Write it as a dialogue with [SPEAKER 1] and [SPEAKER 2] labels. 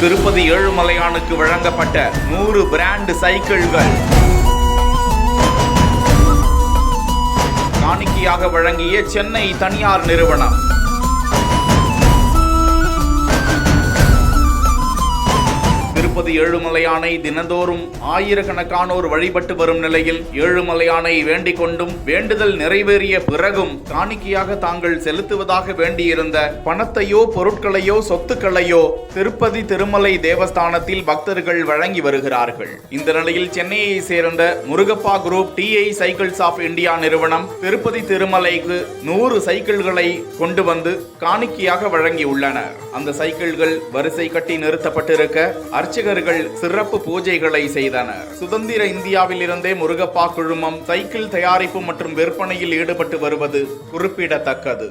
[SPEAKER 1] திருப்பதி ஏழுமலையானுக்கு வழங்கப்பட்ட 100 பிராண்ட் சைக்கிள்கள் காணிக்கையாக வழங்கிய சென்னை தனியார் நிறுவனம். திருப்பதி ஏழுமலையானை தினந்தோறும் ஆயிரக்கணக்கானோர் வழிபட்டு வரும் நிலையில் ஏழுமலையானை வேண்டிக் கொண்டும் வேண்டுதல் நிறைவேறிய பிறகும் காணிக்கையாக தாங்கள் செலுத்துவதாக வேண்டியிருந்த பணத்தையோ பொருட்களையோ சொத்துக்களையோ திருப்பதி திருமலை தேவஸ்தானத்தில் பக்தர்கள் வழங்கி வருகிறார்கள். இந்த நிலையில் சென்னையை சேர்ந்த Murugappa group TI cycles of India நிறுவனம் திருப்பதி திருமலைக்கு 100 சைக்கிள்களை கொண்டு வந்து காணிக்கையாக வழங்கியுள்ளனர். அந்த சைக்கிள்கள் வரிசை கட்டி நிறுத்தப்பட்டிருக்க அர்ச்சகர்கள் சிறப்பு பூஜைகளை செய்தனர். சுதந்திர இந்தியாவில் இருந்தே முருகப்பா குழுமம் சைக்கிள் தயாரிப்பு மற்றும் விற்பனையில் ஈடுபட்டு வருவது குறிப்பிடத்தக்கது.